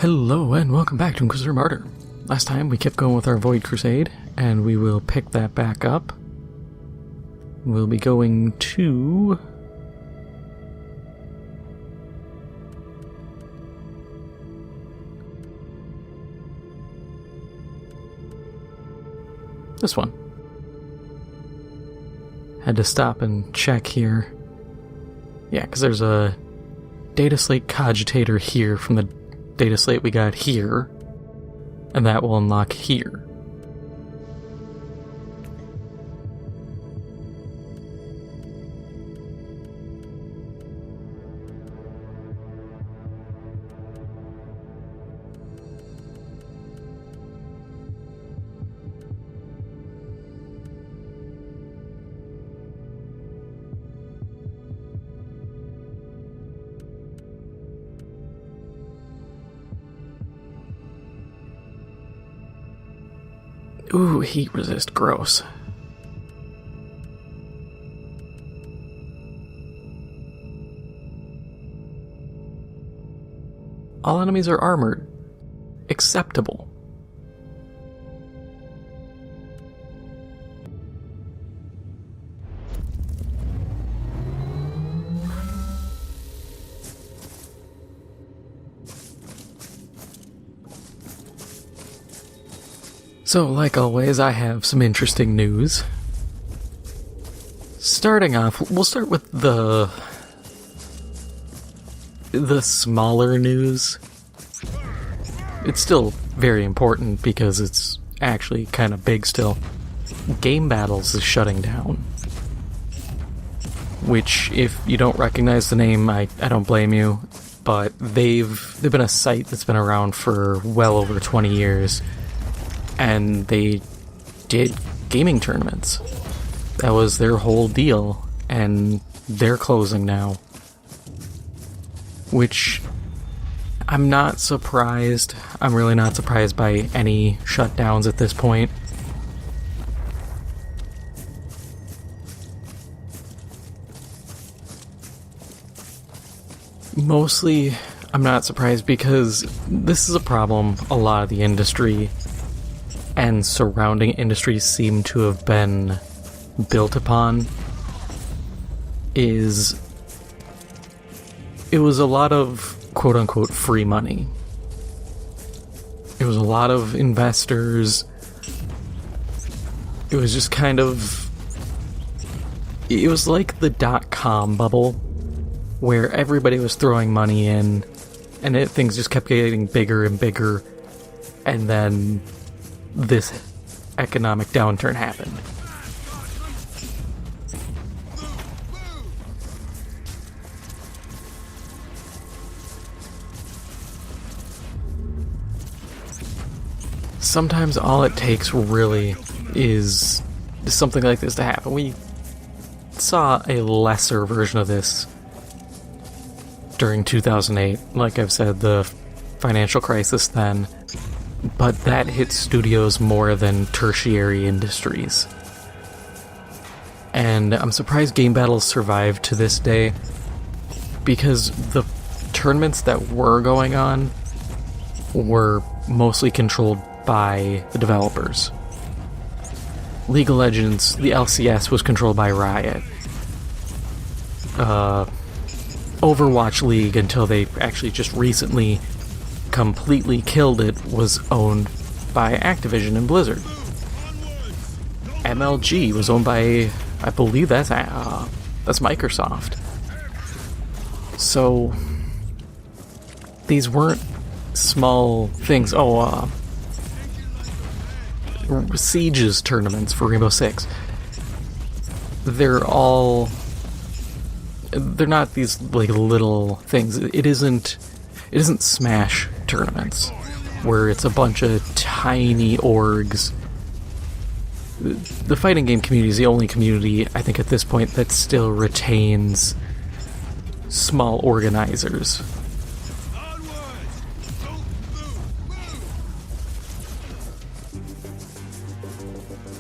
Hello and welcome back to Inquisitor Martyr. Last time we kept going with our Void Crusade, and we will pick that back up. We'll be going to... this one. Had to stop and check here. Yeah, because there's a data slate cogitator here from the data slate we got here, and that will unlock here. Ooh, heat resist, gross. All enemies are armored. Acceptable. So, like always, I have some interesting news. Starting off, we'll start with the smaller news. It's still very important because it's actually kind of big still. Game Battles is shutting down. Which, if you don't recognize the name, I don't blame you. But they've been a site that's been around for well over 20 years. And they did gaming tournaments. That was their whole deal, and they're closing now. Which, I'm not surprised. I'm really not surprised by any shutdowns at this point. Mostly, I'm not surprised because this is a problem a lot of the industry and surrounding industries seem to have been built upon. It was a lot of quote-unquote free money. It was a lot of investors. It was just kind of... it was like the dot-com bubble, where everybody was throwing money in, and things just kept getting bigger and bigger, and then this economic downturn happened. Sometimes all it takes really is something like this to happen. We saw a lesser version of this during 2008. Like I've said, the financial crisis then. But that hit studios more than tertiary industries. And I'm surprised Game Battles survived to this day, because the tournaments that were going on were mostly controlled by the developers. League of Legends, the LCS, was controlled by Riot. Overwatch League, until they actually just recently completely killed it, was owned by Activision and Blizzard. MLG was owned by, I believe that's Microsoft. So these weren't small things. Siege's tournaments for Rainbow Six. They're not these like little things. It isn't Smash tournaments, where it's a bunch of tiny orgs. The fighting game community is the only community, I think, at this point that still retains small organizers.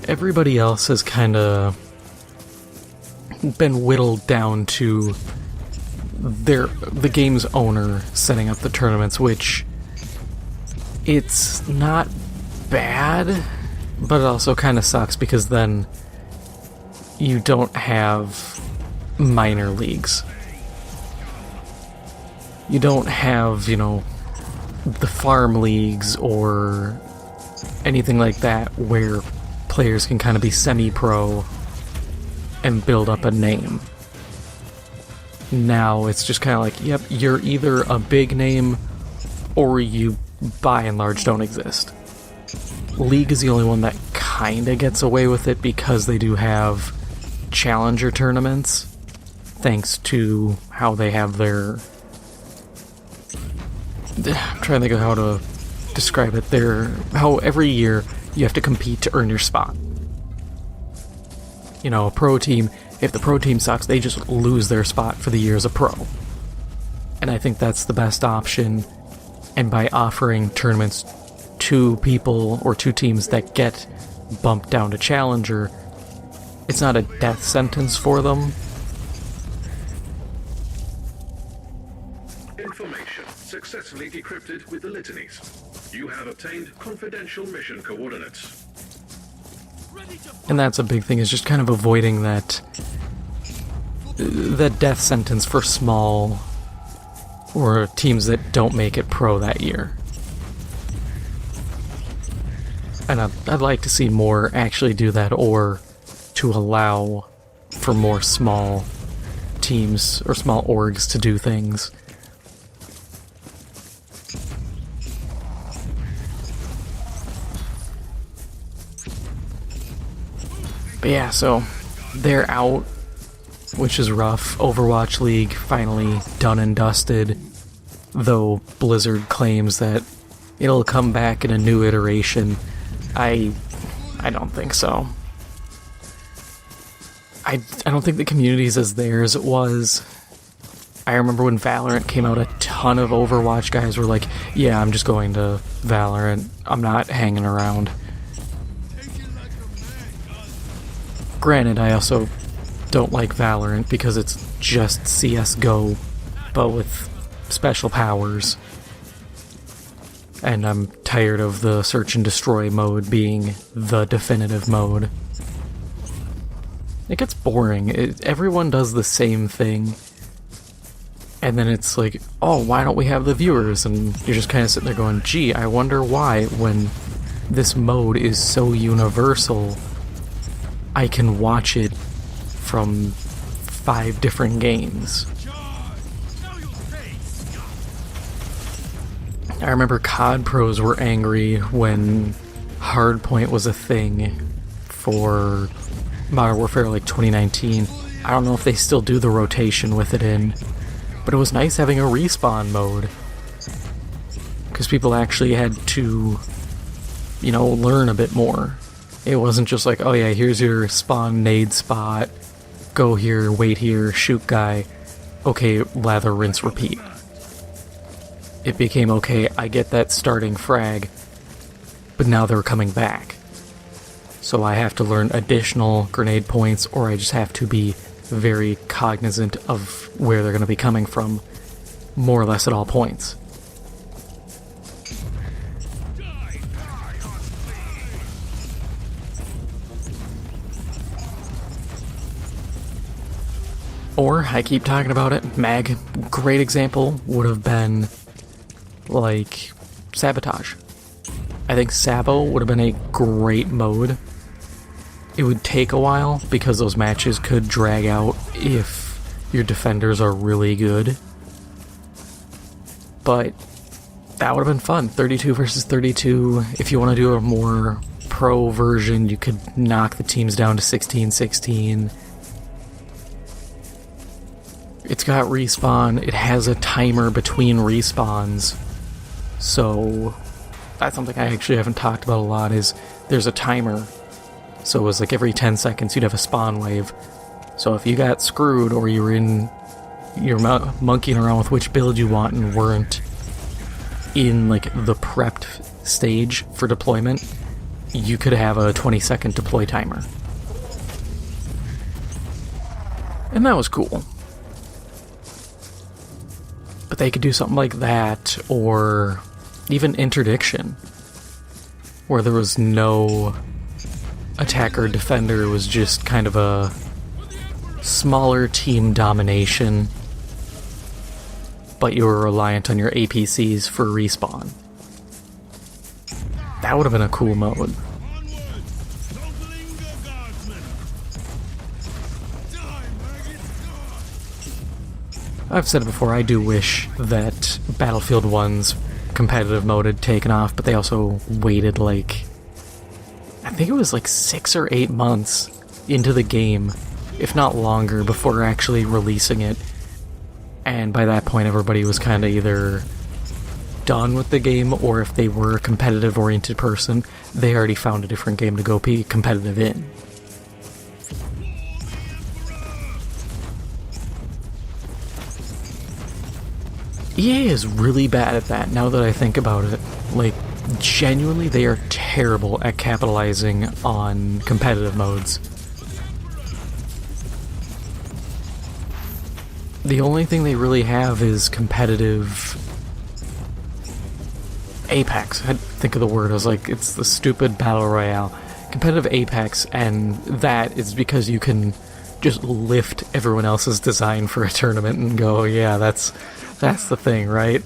Everybody else has kind of been whittled down to the game's owner setting up the tournaments, which it's not bad, but it also kind of sucks because then you don't have minor leagues. You don't have, you know, the farm leagues or anything like that where players can kind of be semi-pro and build up a name. Now it's just kind of like, yep, you're either a big name or you by and large don't exist. League is the only one that kind of gets away with it because they do have challenger tournaments, thanks to how they have their... I'm trying to think of how to describe it. How every year you have to compete to earn your spot. You know, a pro team, if the pro team sucks, they just lose their spot for the year as a pro. And I think that's the best option. And by offering tournaments to people or to teams that get bumped down to challenger, it's not a death sentence for them. Information successfully decrypted with the litanies. You have obtained confidential mission coordinates. And that's a big thing, is just kind of avoiding that death sentence for small or teams that don't make it pro that year. And I'd like to see more actually do that, or to allow for more small teams or small orgs to do things. But yeah, so they're out, which is rough. Overwatch League finally done and dusted, though Blizzard claims that it'll come back in a new iteration. I don't think so. I don't think the community's as there as it was. I remember when Valorant came out, a ton of Overwatch guys were like, yeah, I'm just going to Valorant. I'm not hanging around. Granted, I also don't like Valorant because it's just CSGO, but with special powers. And I'm tired of the search and destroy mode being the definitive mode. It gets boring. Everyone does the same thing. And then it's like, oh, why don't we have the viewers? And you're just kind of sitting there going, gee, I wonder why, when this mode is so universal, I can watch it from 5 different games. I remember COD pros were angry when Hardpoint was a thing for Modern Warfare like 2019. I don't know if they still do the rotation with it in, but it was nice having a respawn mode, because people actually had to, you know, learn a bit more. It wasn't just like, oh yeah, here's your spawn nade spot, go here, wait here, shoot guy, okay, lather, rinse, repeat. It became, okay, I get that starting frag, but now they're coming back. So I have to learn additional grenade points, or I just have to be very cognizant of where they're going to be coming from, more or less at all points. Or, I keep talking about it, Mag, great example would have been like Sabotage. I think Sabo would have been a great mode. It would take a while because those matches could drag out if your defenders are really good. But that would have been fun. 32 versus 32. If you want to do a more pro version, you could knock the teams down to 16-16. It's got respawn. It has a timer between respawns. So that's something I actually haven't talked about a lot, is there's a timer. So it was like every 10 seconds you'd have a spawn wave. So if you got screwed, or you were you're monkeying around with which build you want and weren't in like the prepped stage for deployment, you could have a 20-second deploy timer. And that was cool. But they could do something like that, or even interdiction, where there was no attacker defender, it was just kind of a smaller team domination, but you were reliant on your APCs for respawn. That would have been a cool mode. I've said it before, I do wish that Battlefield 1's competitive mode had taken off, but they also waited like, I think it was like 6 or 8 months into the game, if not longer, before actually releasing it. And by that point, everybody was kind of either done with the game, or if they were a competitive-oriented person, they already found a different game to go be competitive in. EA is really bad at that, now that I think about it. Like, genuinely, they are terrible at capitalizing on competitive modes. The only thing they really have is competitive Apex. I had to think of the word. I was like, it's the stupid Battle Royale. Competitive Apex, and that is because you can just lift everyone else's design for a tournament and go, yeah, that's the thing, right?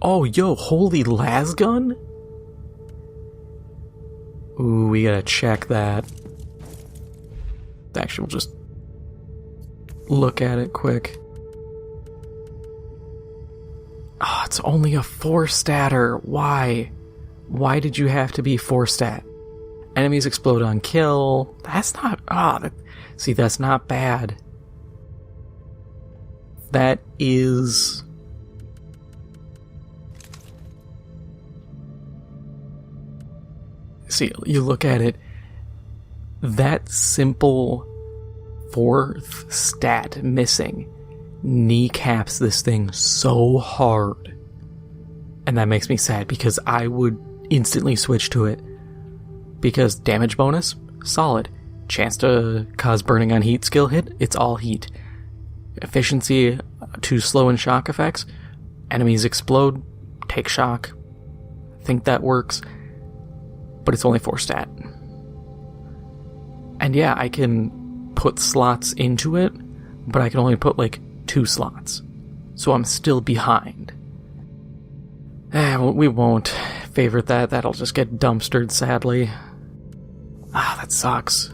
Oh, yo, holy lasgun? Ooh, we gotta check that. Actually, we'll just look at it quick. Oh, it's only a 4-statter. Why? Why did you have to be 4-stat? Enemies explode on kill. That's not... see, that's not bad. That is... See, you look at it, that simple 4th stat missing kneecaps this thing so hard. And that makes me sad, because I would instantly switch to it. Because damage bonus, solid. Chance to cause burning on heat skill hit, it's all heat. Efficiency to slow and shock effects, enemies explode, take shock. I think that works. But it's only 4-stat. And yeah, I can put slots into it, but I can only put like 2 slots. So I'm still behind. We won't favorite that. That'll just get dumpstered, sadly. That sucks.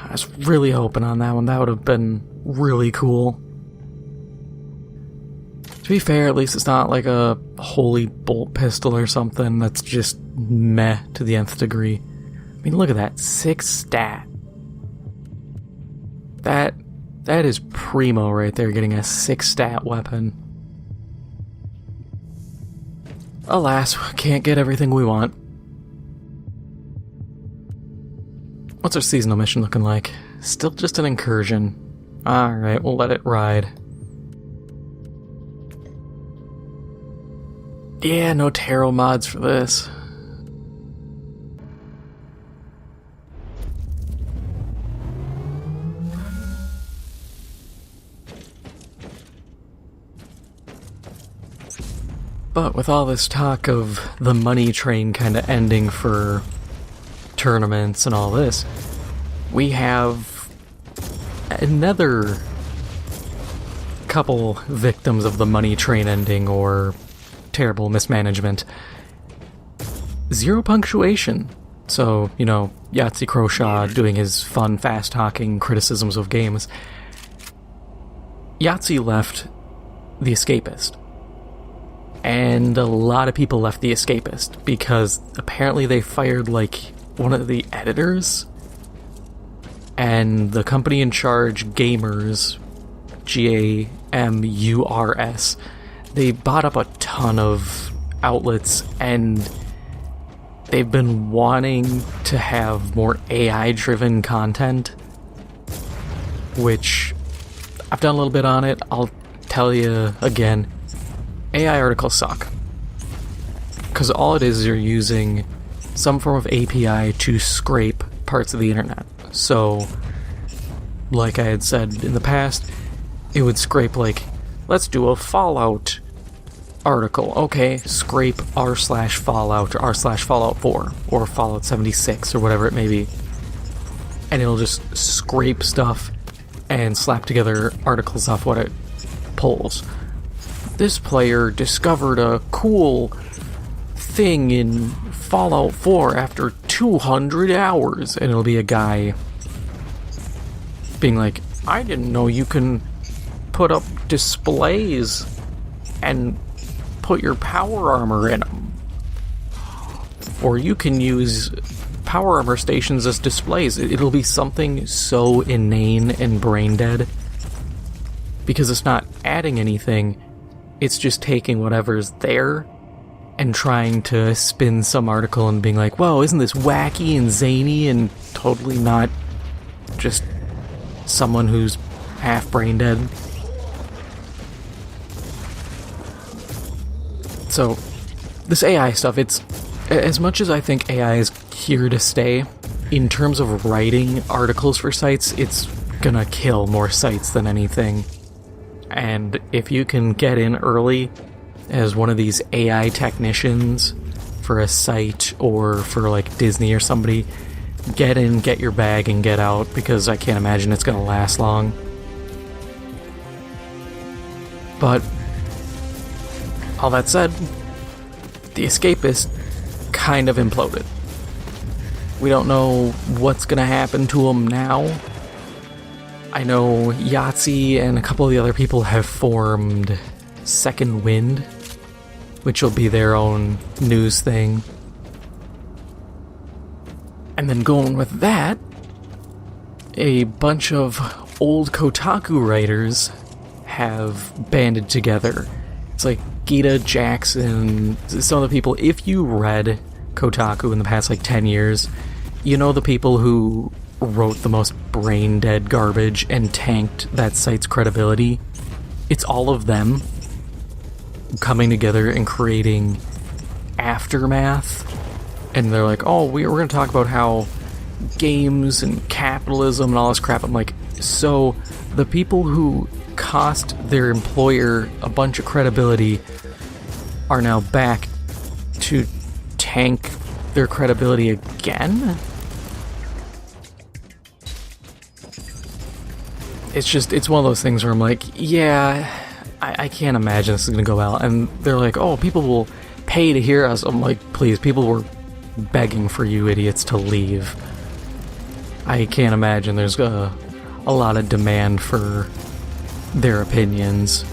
I was really hoping on that one. That would have been really cool. To be fair, at least it's not like a holy bolt pistol or something that's just meh to the nth degree. I mean, look at that. 6-stat. That is primo right there, getting a 6-stat weapon. Alas, can't get everything we want. What's our seasonal mission looking like? Still just an incursion. Alright, we'll let it ride. Yeah, no tarot mods for this. But with all this talk of the money train kind of ending for tournaments and all this, we have another couple victims of the money train ending or terrible mismanagement. 0 punctuation. So, you know, Yahtzee Croshaw doing his fun, fast-talking criticisms of games. Yahtzee left The Escapist. And a lot of people left The Escapist because apparently they fired, like, one of the editors. And the company in charge, Gamers, Gamurs, they bought up a ton of outlets, and they've been wanting to have more AI-driven content, which I've done a little bit on it. I'll tell you again, AI articles suck. Because all it is you're using some form of API to scrape parts of the internet. So, like I had said in the past, it would scrape like, let's do a Fallout article. Okay, scrape r/Fallout or r/Fallout 4 or Fallout 76 or whatever it may be. And it'll just scrape stuff and slap together articles off what it pulls. This player discovered a cool thing in Fallout 4 after 200 hours. And it'll be a guy being like, I didn't know you can put up displays and put your power armor in them. Or you can use power armor stations as displays. It'll be something so inane and brain dead because it's not adding anything. It's just taking whatever's there and trying to spin some article and being like, whoa, isn't this wacky and zany and totally not just someone who's half brain dead. So, this AI stuff, it's, as much as I think AI is here to stay, in terms of writing articles for sites, it's gonna kill more sites than anything. And if you can get in early as one of these AI technicians for a site or for like Disney or somebody, get in, get your bag, and get out, because I can't imagine it's gonna last long. But all that said, the Escapist kind of imploded. We don't know what's gonna happen to him now. I know Yahtzee and a couple of the other people have formed Second Wind, which will be their own news thing. And then going with that, a bunch of old Kotaku writers have banded together. It's like Gita, Jackson, some of the people. If you read Kotaku in the past like 10 years, you know the people who wrote the most brain-dead garbage and tanked that site's credibility. It's all of them coming together and creating Aftermath. And they're like, oh, we're going to talk about how games and capitalism and all this crap. I'm like, so the people who cost their employer a bunch of credibility are now back to tank their credibility again? It's one of those things where I'm like, yeah, I can't imagine this is going to go well. And they're like, oh, people will pay to hear us. I'm like, please, people were begging for you idiots to leave. I can't imagine there's a lot of demand for their opinions.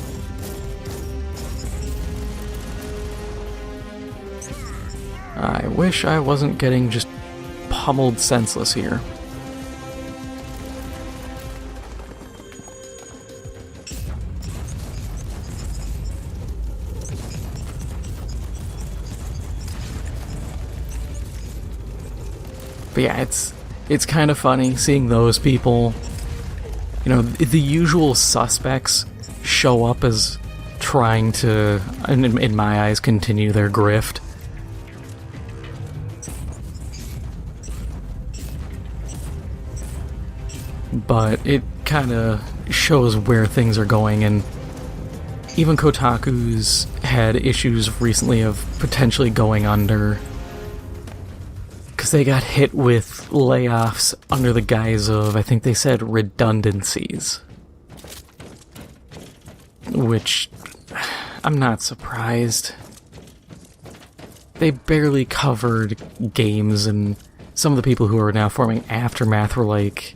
I wish I wasn't getting just pummeled senseless here. But yeah, it's kind of funny seeing those people, you know, the usual suspects show up as trying to, in my eyes, continue their grift. But it kind of shows where things are going, and even Kotaku's had issues recently of potentially going under, because they got hit with layoffs under the guise of, I think they said, redundancies. Which, I'm not surprised. They barely covered games, and some of the people who are now forming Aftermath were like,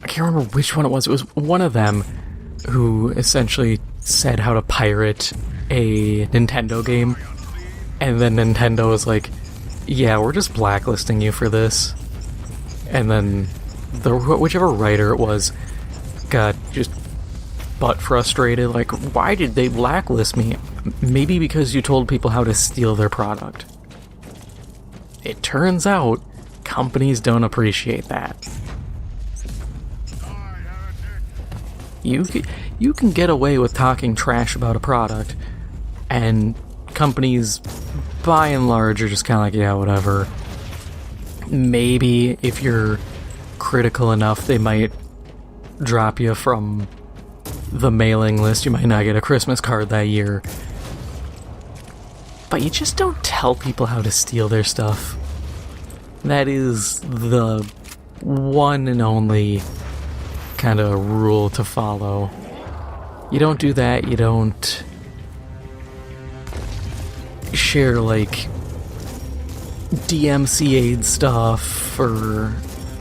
I can't remember which one it was. It was one of them who essentially said how to pirate a Nintendo game, and then Nintendo was like, yeah, we're just blacklisting you for this. And then whichever writer it was got just butt frustrated, like, why did they blacklist me? Maybe because you told people how to steal their product. It turns out companies don't appreciate that. You can get away with talking trash about a product, and companies by and large are just kind of like, yeah, whatever. Maybe if you're critical enough, they might drop you from the mailing list. You might not get a Christmas card that year. But you just don't tell people how to steal their stuff. That is the one and only kind of rule to follow. You don't do that. You don't share, like, DMCA'd stuff or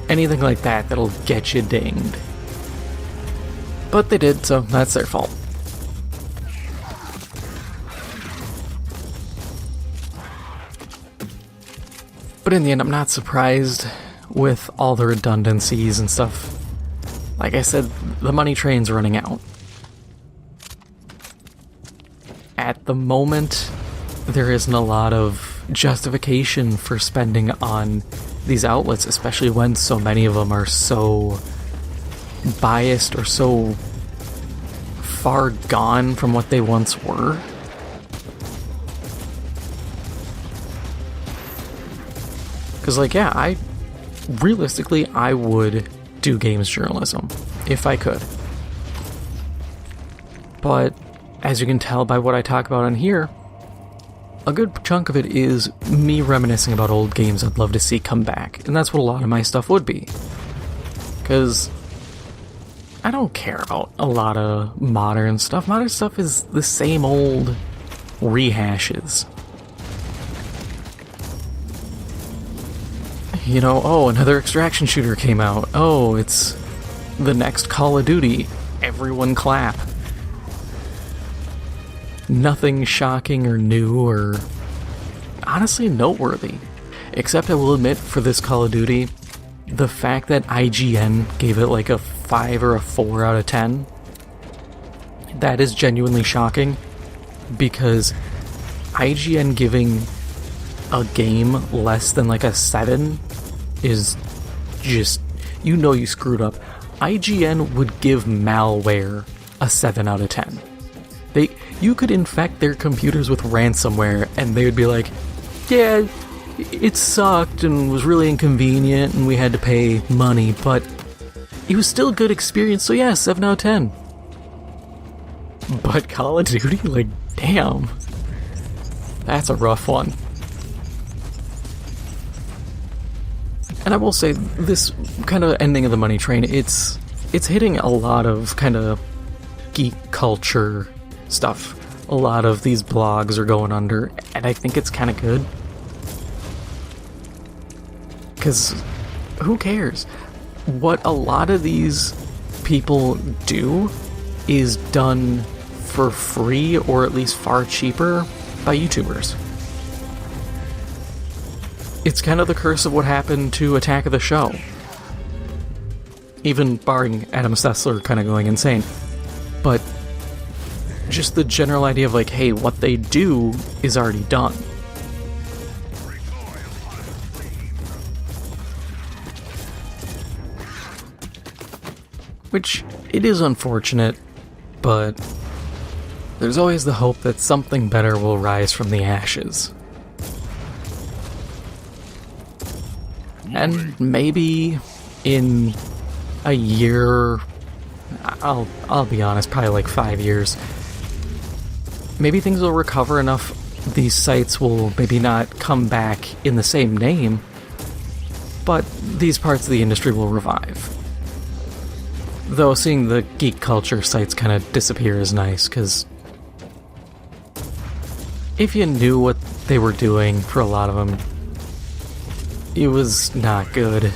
anything like that that'll get you dinged. But they did, so that's their fault. But in the end, I'm not surprised with all the redundancies and stuff. Like I said, the money train's running out. At the moment, there isn't a lot of justification for spending on these outlets, especially when so many of them are so biased or so far gone from what they once were. Because, like, yeah, I would do games journalism if I could. But as you can tell by what I talk about on here, a good chunk of it is me reminiscing about old games I'd love to see come back, and that's what a lot of my stuff would be. Because I don't care about a lot of modern stuff. Modern stuff is the same old rehashes. You know, oh, another extraction shooter came out. Oh, it's the next Call of Duty. Everyone clap. Nothing shocking or new or honestly noteworthy. Except I will admit, for this Call of Duty, the fact that IGN gave it like a 5 or a 4 out of 10, that is genuinely shocking, because IGN giving a game less than like a 7 is just, you know, you screwed up. IGN would give malware a 7 out of 10. You could infect their computers with ransomware and they would be like, yeah, it sucked and was really inconvenient and we had to pay money, but it was still a good experience, so yeah, 7 out of 10. But Call of Duty, like, damn. That's a rough one. And I will say, this kind of ending of the money train, it's hitting a lot of kind of geek culture stuff. A lot of these blogs are going under, and I think it's kind of good. Because who cares? What a lot of these people do is done for free, or at least far cheaper, by YouTubers. It's kind of the curse of what happened to Attack of the Show. Even barring Adam Sessler kind of going insane. But just the general idea of like, hey, what they do is already done. Which, it is unfortunate, but there's always the hope that something better will rise from the ashes. And maybe in a year, I'll be honest, probably like 5 years, maybe things will recover enough, these sites will maybe not come back in the same name, but these parts of the industry will revive. Though seeing the geek culture sites kind of disappear is nice, because if you knew what they were doing for a lot of them, it was not good.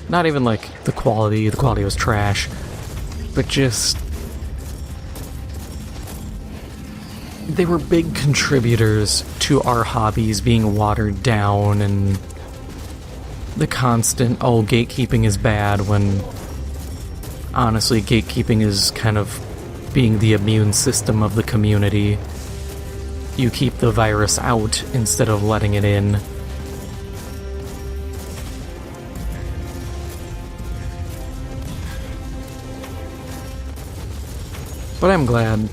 Not even like the quality was trash, but just they were big contributors to our hobbies being watered down, and the constant, oh, gatekeeping is bad, when honestly gatekeeping is kind of being the immune system of the community. You keep the virus out instead of letting it in. But I'm glad,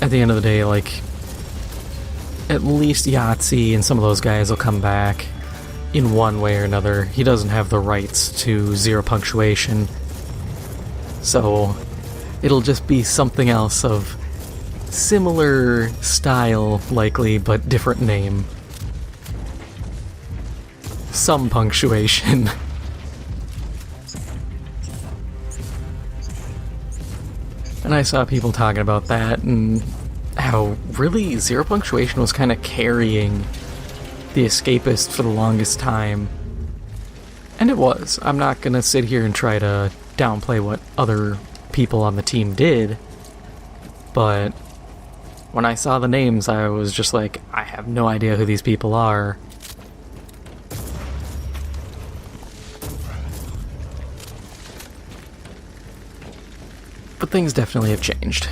at the end of the day, like, at least Yahtzee and some of those guys will come back in one way or another. He doesn't have the rights to zero punctuation, so it'll just be something else of similar style, likely, but different name. Some punctuation. And I saw people talking about that and how really zero punctuation was kind of carrying the Escapist for the longest time. And it was. I'm not gonna sit here and try to downplay what other people on the team did, but when I saw the names, I was just like, I have no idea who these people are. But things definitely have changed.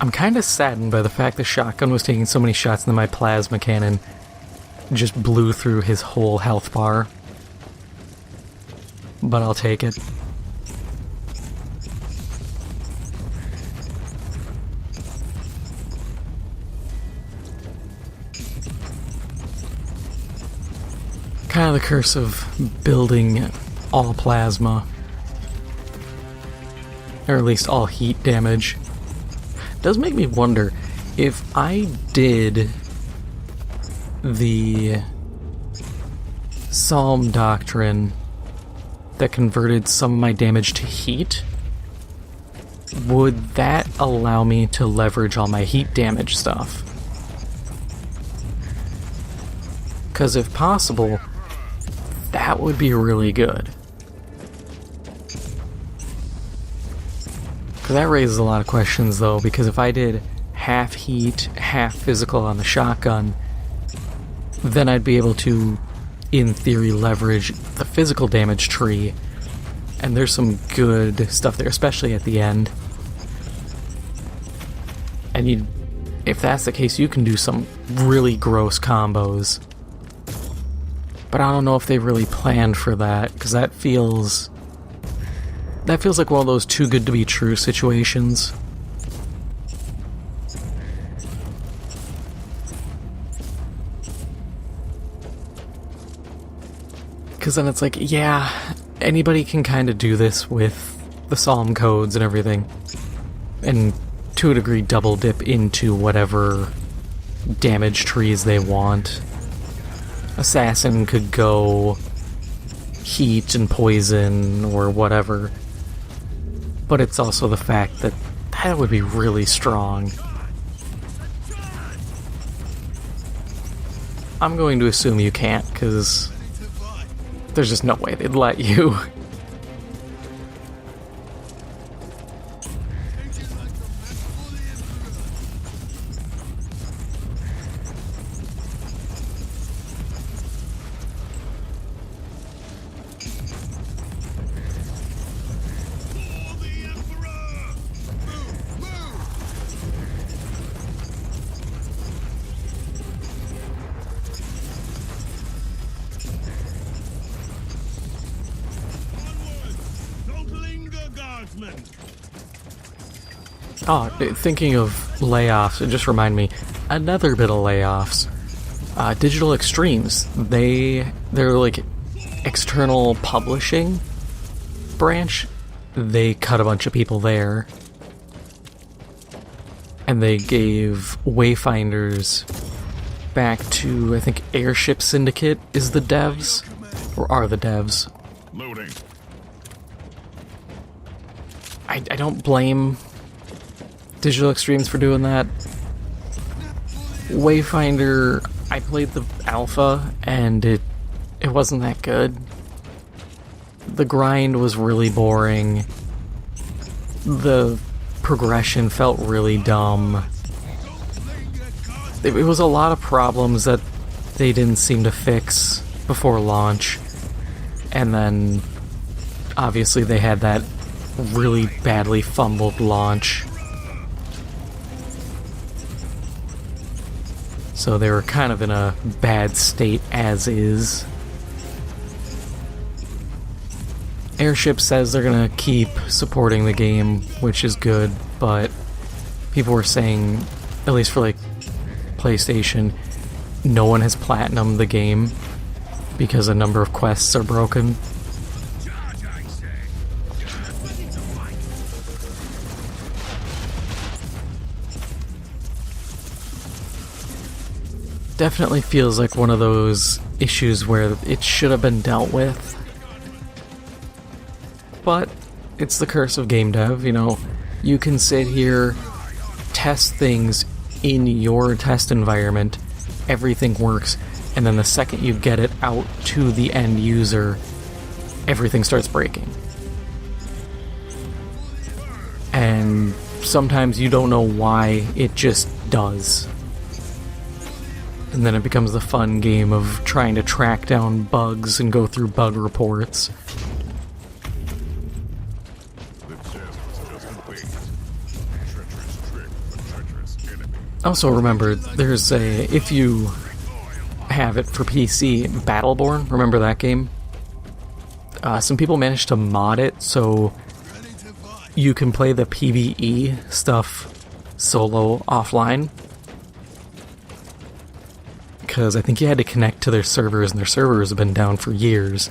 I'm kind of saddened by the fact the shotgun was taking so many shots and then my plasma cannon just blew through his whole health bar. But I'll take it. Kind of the curse of building all plasma. Or at least all heat damage. Does make me wonder if I did the Psalm Doctrine that converted some of my damage to heat, would that allow me to leverage all my heat damage stuff? Because if possible, that would be really good. That raises a lot of questions, though, because if I did half heat, half physical on the shotgun, then I'd be able to, in theory, leverage the physical damage tree, and there's some good stuff there, especially at the end. And if that's the case, you can do some really gross combos. But I don't know if they really planned for that, because that feels like one of those too good to be true situations. Because then it's like, yeah, anybody can kind of do this with the Psalm codes and everything. And to a degree double dip into whatever damage trees they want. Assassin could go heat and poison or whatever. But it's also the fact that that would be really strong. I'm going to assume you can't, because there's just no way they'd let you. Oh, thinking of layoffs, it just reminded me, another bit of layoffs. Digital Extremes, they're like external publishing branch. They cut a bunch of people there. And they gave Wayfinders back to, I think, Airship Syndicate is the devs, or are the devs. Loading. I don't blame Digital Extremes for doing that. Wayfinder, I played the alpha, and it wasn't that good. The grind was really boring. The progression felt really dumb. It was a lot of problems that they didn't seem to fix before launch. And then, obviously, they had that really badly fumbled launch. So they were kind of in a bad state as is. Airship says they're gonna keep supporting the game, which is good, but people were saying, at least for like PlayStation, no one has platinumed the game because a number of quests are broken. Definitely feels like one of those issues where it should have been dealt with. But it's the curse of game dev, you know. You can sit here, test things in your test environment, everything works, and then the second you get it out to the end user, everything starts breaking. And sometimes you don't know why, it just does. And then it becomes the fun game of trying to track down bugs and go through bug reports. Also remember, there's a, if you have it for PC, Battleborn, remember that game? Some people managed to mod it so you can play the PvE stuff solo offline. Because I think you had to connect to their servers, and their servers have been down for years.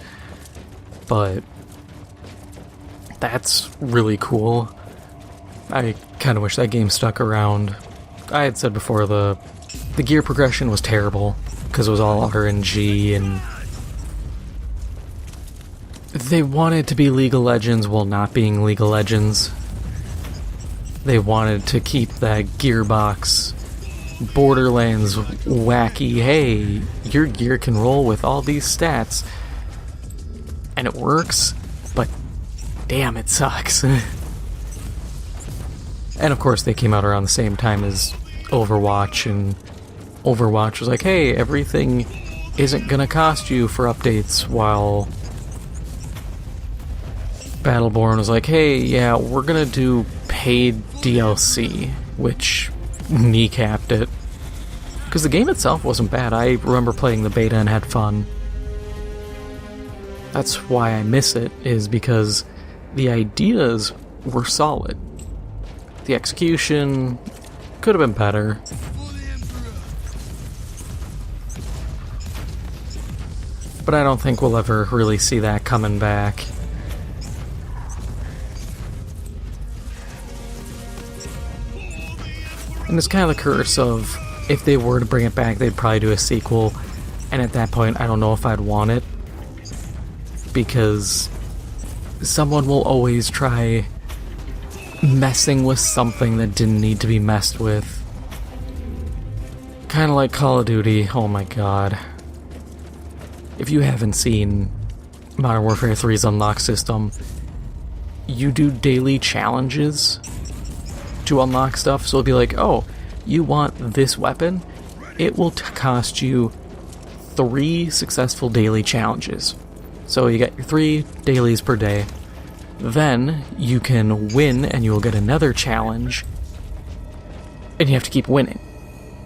But that's really cool. I kind of wish that game stuck around. I had said before, the gear progression was terrible, because it was all RNG, and they wanted to be League of Legends while not being League of Legends. They wanted to keep that Gearbox Borderlands wacky, hey, your gear can roll with all these stats, and it works, but damn, it sucks. And of course they came out around the same time as Overwatch, and Overwatch was like, hey, everything isn't gonna cost you for updates, while Battleborn was like, hey, yeah, we're gonna do paid DLC, which kneecapped it. Because the game itself wasn't bad. I remember playing the beta and had fun. That's why I miss it, is because the ideas were solid. The execution could have been better. But I don't think we'll ever really see that coming back. And it's kind of the curse of, if they were to bring it back, they'd probably do a sequel, and at that point, I don't know if I'd want it, because someone will always try messing with something that didn't need to be messed with. Kind of like Call of Duty, oh my god. If you haven't seen Modern Warfare 3's unlock system, you do daily challenges to unlock stuff, so it'll be like, oh, you want this weapon? It will cost you 3 successful daily challenges. So you get your 3 dailies per day. Then you can win and you will get another challenge, and you have to keep winning.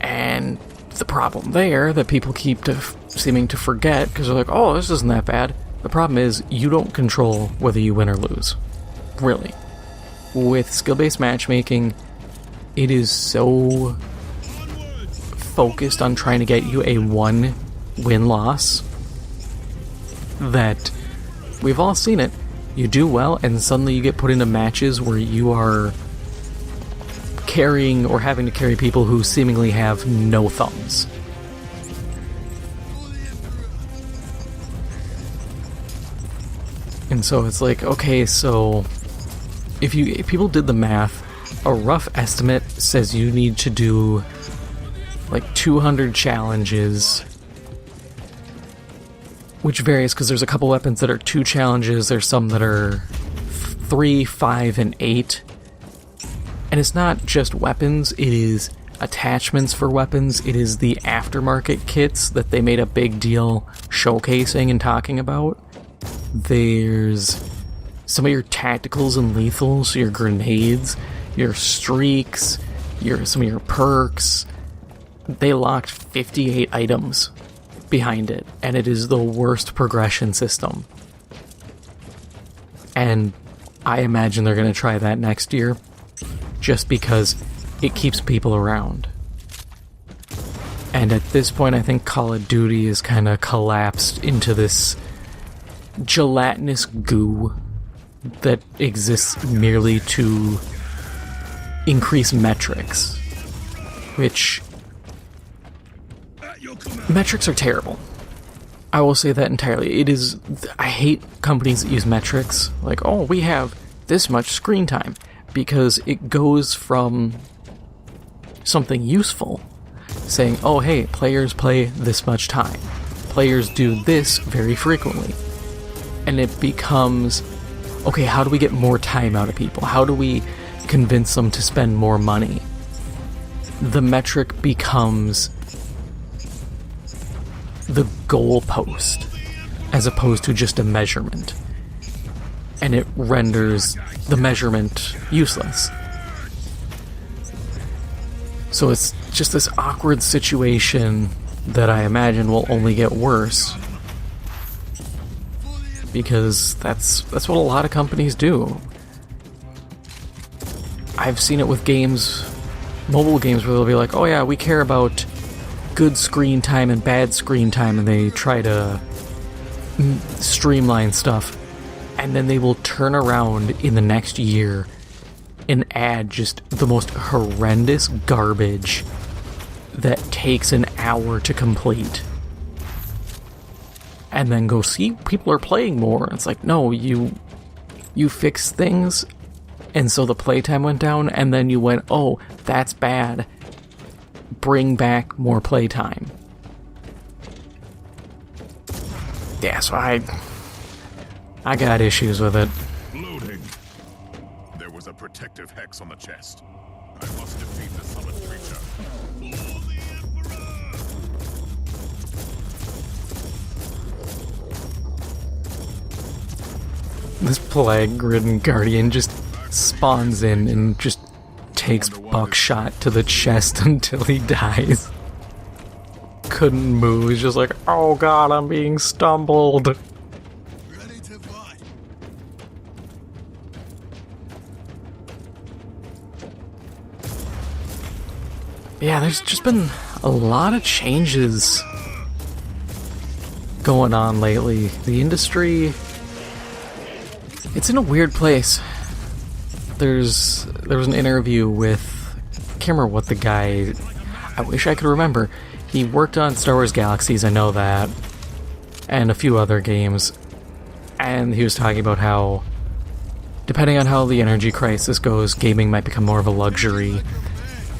And the problem there that people keep seeming to forget, because they're like, oh, this isn't that bad. The problem is you don't control whether you win or lose. Really. With skill-based matchmaking, it is so focused on trying to get you a 1 win-loss that we've all seen it. You do well, and suddenly you get put into matches where you are carrying or having to carry people who seemingly have no thumbs. And so it's like, okay, so if people did the math, a rough estimate says you need to do like 200 challenges which varies because there's a couple weapons that are 2 challenges, there's some that are 3, 5, and 8. And it's not just weapons, it is attachments for weapons, it is the aftermarket kits that they made a big deal showcasing and talking about. There's some of your tacticals and lethals, your grenades, your streaks, some of your perks. They locked 58 items behind it, and it is the worst progression system. And I imagine they're going to try that next year, just because it keeps people around. And at this point, I think Call of Duty is kind of collapsed into this gelatinous goo that exists merely to increase metrics, which metrics are terrible. I will say that entirely. I hate companies that use metrics, like, oh, we have this much screen time, because it goes from something useful, saying, oh, hey, players play this much time. Players do this very frequently. And it becomes, okay, how do we get more time out of people? How do we convince them to spend more money? The metric becomes the goalpost, as opposed to just a measurement. And it renders the measurement useless. So it's just this awkward situation that I imagine will only get worse, because that's what a lot of companies do. I've seen it with games, mobile games, where they'll be like, oh yeah, we care about good screen time and bad screen time, and they try to streamline stuff, and then they will turn around in the next year and add just the most horrendous garbage that takes an hour to complete, and then go, see, people are playing more. It's like, no, you fixed things, and so the playtime went down, and then you went, oh, that's bad, bring back more playtime. Yeah, so I got issues with it. Loading. There was a protective hex on the chest. I must defeat the summoned creature. For the Emperor! This plague-ridden guardian just spawns in and just takes buckshot to the chest until he dies. Couldn't move, he's just like, oh god, I'm being stumbled. Ready to fight. Yeah, there's just been a lot of changes going on lately. The industry, it's in a weird place. There was an interview with, I can't remember what the guy, I wish I could remember. He worked on Star Wars Galaxies, I know that, and a few other games, and he was talking about how, depending on how the energy crisis goes, gaming might become more of a luxury.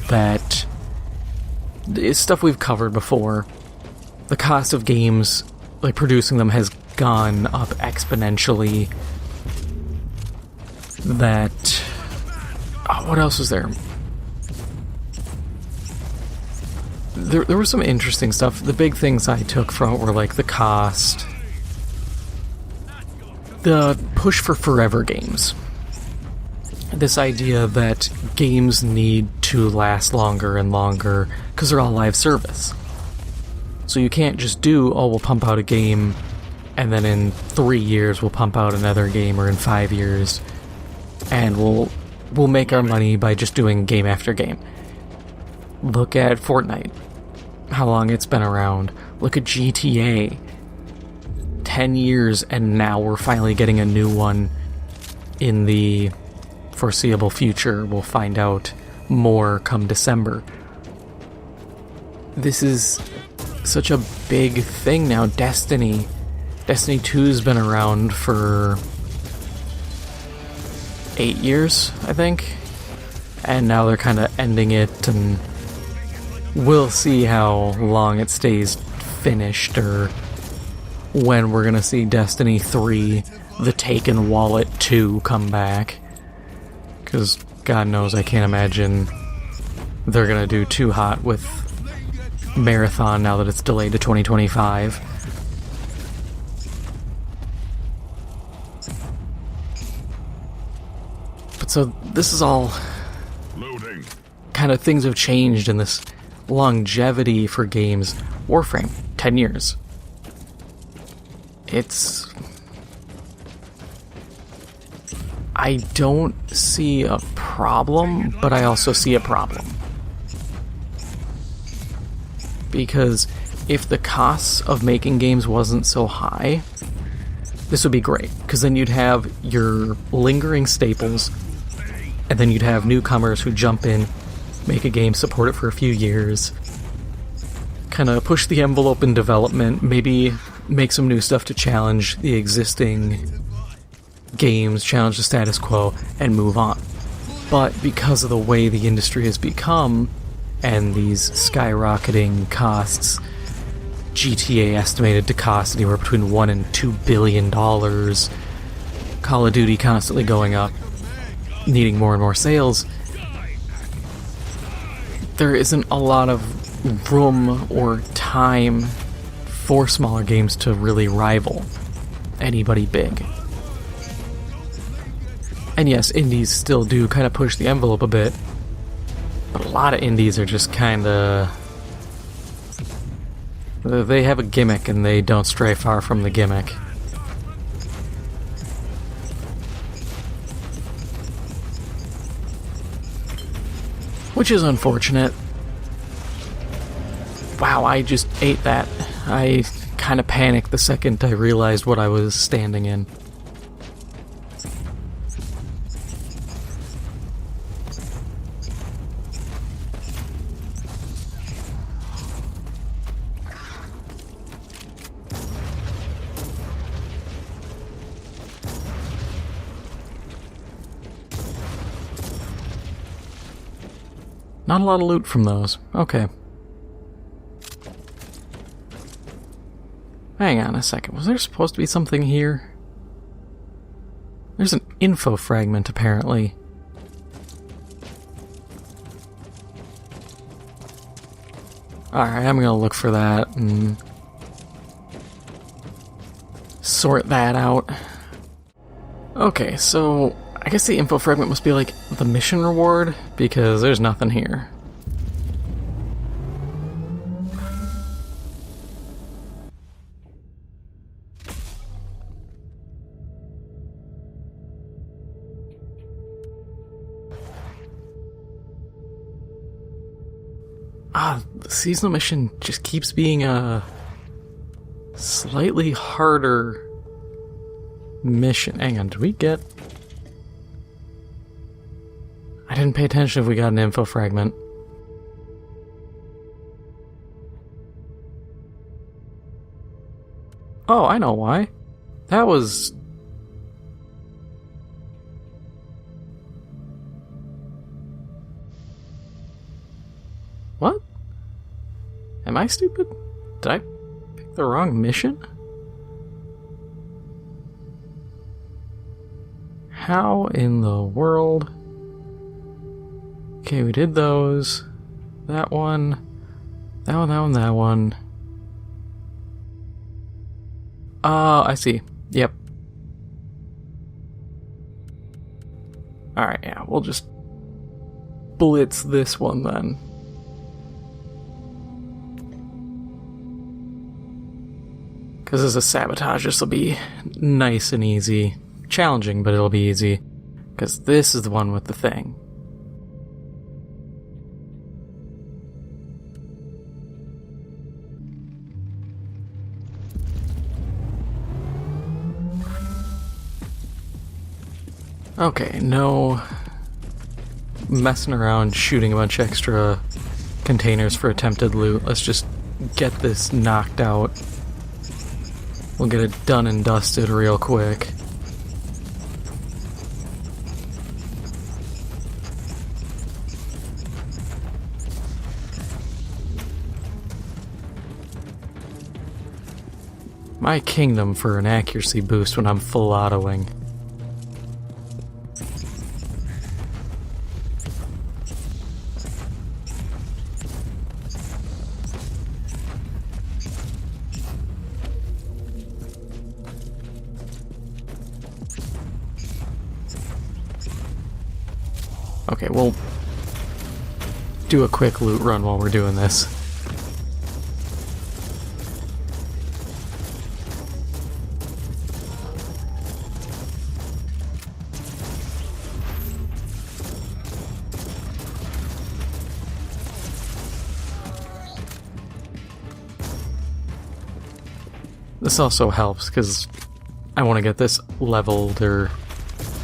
That is stuff we've covered before. The cost of games, like producing them, has gone up exponentially. That... oh, what else was there? There was some interesting stuff. The big things I took from it were like the cost, the push for forever games. This idea that games need to last longer and longer because they're all live service. So you can't just do, oh, we'll pump out a game and then in 3 years we'll pump out another game, or in 5 years, and we'll make our money by just doing game after game. Look at Fortnite, how long it's been around. Look at GTA, 10 years, and now we're finally getting a new one in the foreseeable future. We'll find out more come December. This is such a big thing now. Destiny 2's been around for 8 years, I think, and now they're kind of ending it, and we'll see how long it stays finished, or when we're gonna see Destiny 3, The Taken Wallet 2 come back. Because God knows I can't imagine they're gonna do too hot with Marathon now that it's delayed to 2025. But so this is all Loading. kind of things have changed in this longevity for games. Warframe, 10 years. I don't see a problem, but I also see a problem. Because if the costs of making games wasn't so high, this would be great. Because then you'd have your lingering staples, and then you'd have newcomers who jump in, make a game, support it for a few years, kind of push the envelope in development, maybe make some new stuff to challenge the existing games, challenge the status quo, and move on. But because of the way the industry has become, and these skyrocketing costs, GTA estimated to cost anywhere between $1 and $2 billion, Call of Duty constantly going up, needing more and more sales, there isn't a lot of room or time for smaller games to really rival anybody big. And yes, indies still do kind of push the envelope a bit, but a lot of indies are just kind of... they have a gimmick and they don't stray far from the gimmick. Which is unfortunate. Wow, I just ate that. I kind of panicked the second I realized what I was standing in. Not a lot of loot from those. Okay. Hang on a second. Was there supposed to be something here? There's an info fragment, apparently. Alright, I'm gonna look for that and sort that out. Okay, so I guess the info fragment must be like the mission reward, because there's nothing here. The seasonal mission just keeps being a slightly harder mission. Hang on, do we get... I didn't pay attention if we got an info fragment. Oh, I know why. That was... What? Am I stupid? Did I pick the wrong mission? How in the world... Okay, we did those. That one. That one, that one, that one. I see. Yep. Alright, yeah, we'll just blitz this one then. Because as a sabotage, this will be nice and easy. Challenging, but it'll be easy. Because this is the one with the thing. Okay, no messing around shooting a bunch of extra containers for attempted loot. Let's just get this knocked out. We'll get it done and dusted real quick. My kingdom for an accuracy boost when I'm full autoing. Okay, we'll do a quick loot run while we're doing this. This also helps because I want to get this leveled or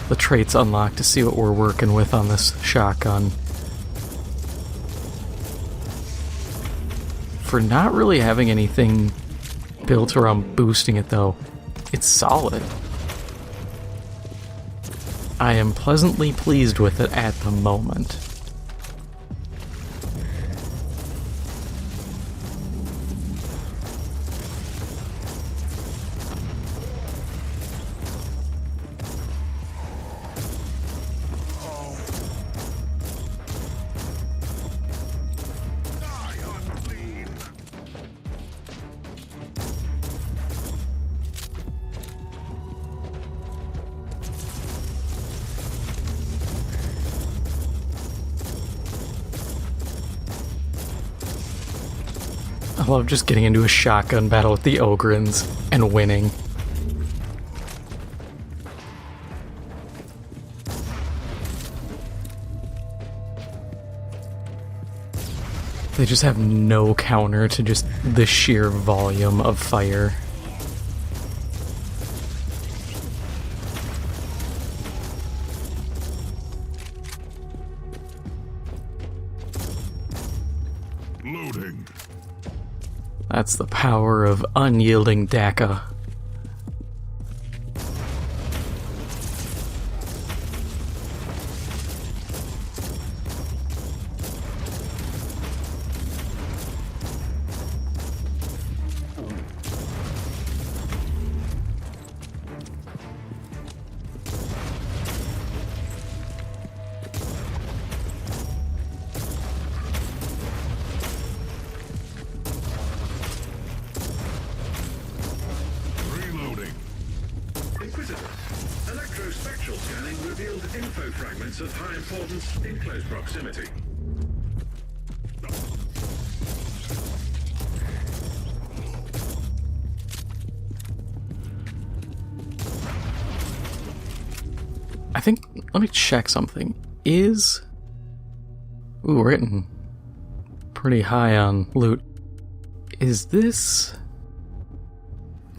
the traits unlocked to see what we're working with on this shotgun. For not really having anything built around boosting it though, it's solid. I am pleasantly pleased with it at the moment. I love just getting into a shotgun battle with the Ogrins and winning. They just have no counter to just the sheer volume of fire. Loading. That's the power of unyielding Daka. Inquisitor. Electrospectral scanning revealed info fragments of high importance in close proximity. I think, let me check something. Ooh, we're getting pretty high on loot. Is this...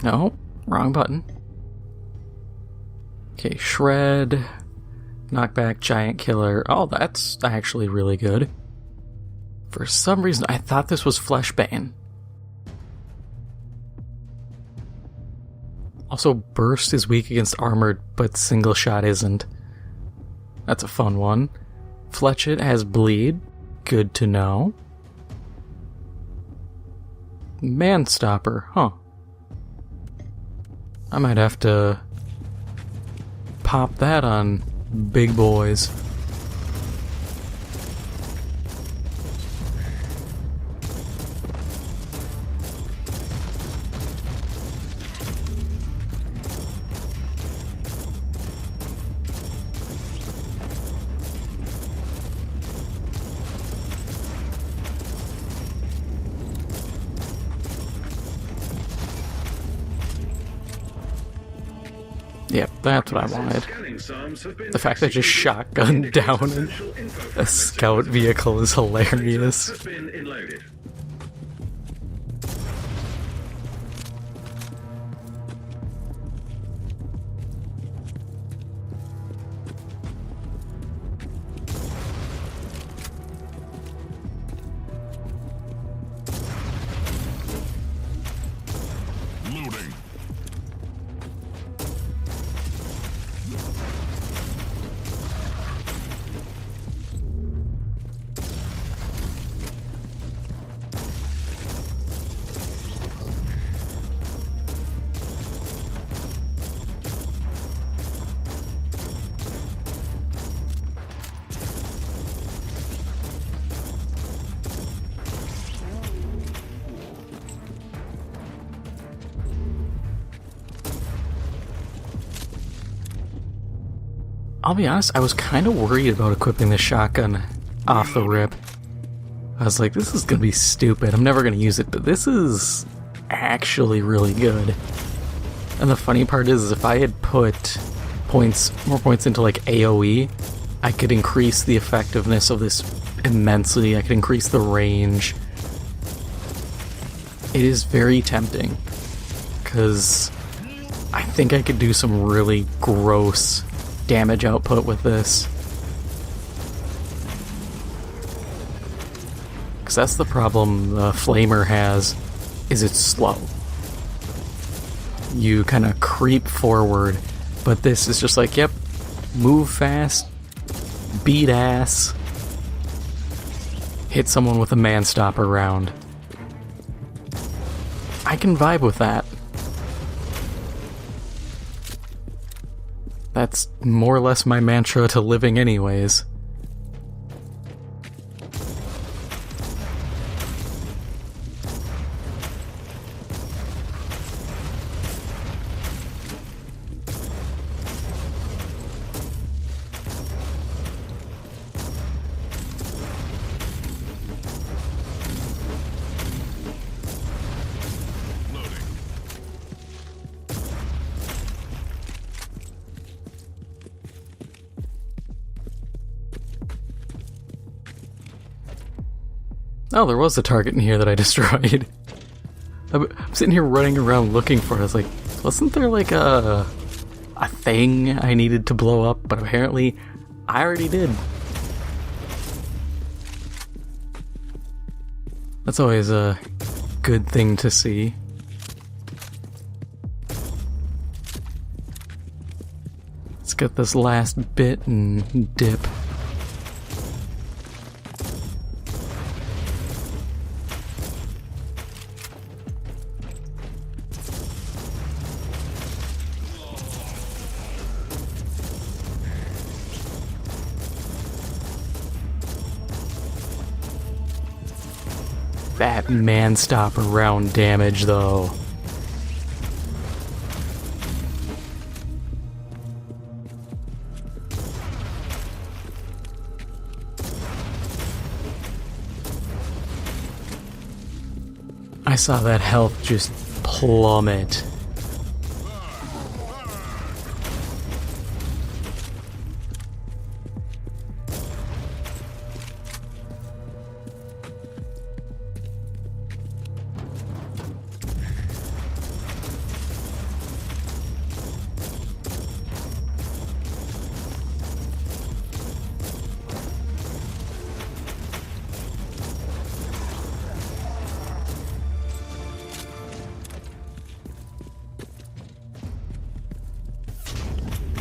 No, wrong button. Okay, shred, knockback, giant killer. Oh, that's actually really good. For some reason, I thought this was Fleshbane. Also, burst is weak against armored, but single shot isn't. That's a fun one. Fletchet has bleed. Good to know. Manstopper, huh. I might have to pop that on big boys. Yep, that's what I wanted. The fact that I just shotgunned down a scout vehicle is hilarious. Loading. I'll be honest, I was kind of worried about equipping the shotgun off the rip. I was like, this is going to be stupid. I'm never going to use it, but this is actually really good. And the funny part is if I had put more points into like AoE, I could increase the effectiveness of this immensely. I could increase the range. It is very tempting, because I think I could do some really gross damage output with this. Because that's the problem the Flamer has, is it's slow. You kind of creep forward, but this is just like, yep, move fast, beat ass, hit someone with a man-stopper round. I can vibe with that. That's more or less my mantra to living anyways. Oh, there was a target in here that I destroyed. I'm sitting here running around looking for it. I was like, wasn't there like a thing I needed to blow up? But apparently, I already did. That's always a good thing to see. Let's get this last bit and dip. That man-stopper round damage, though. I saw that health just plummet.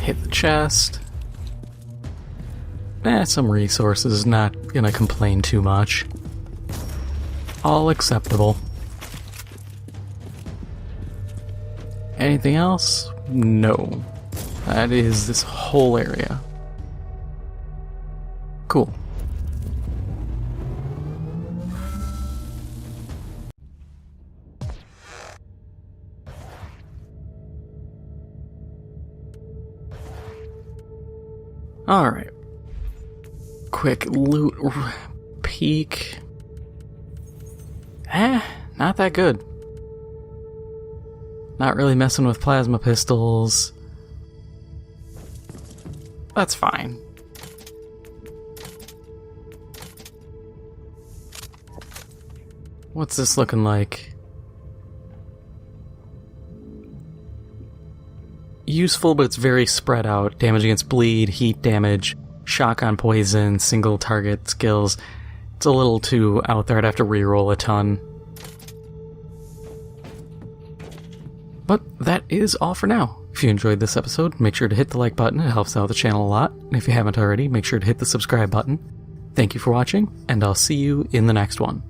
Hit the chest. Some resources, not gonna complain too much. All acceptable. Anything else? No. That is this whole area. Cool. Alright. Quick loot peek. Not that good. Not really messing with plasma pistols. That's fine. What's this looking like? Useful, but it's very spread out. Damage against bleed, heat damage, shock on poison, single target skills. It's a little too out there. I'd have to reroll a ton. But that is all for now. If you enjoyed this episode, make sure to hit the like button. It helps out the channel a lot. And if you haven't already, make sure to hit the subscribe button. Thank you for watching, and I'll see you in the next one.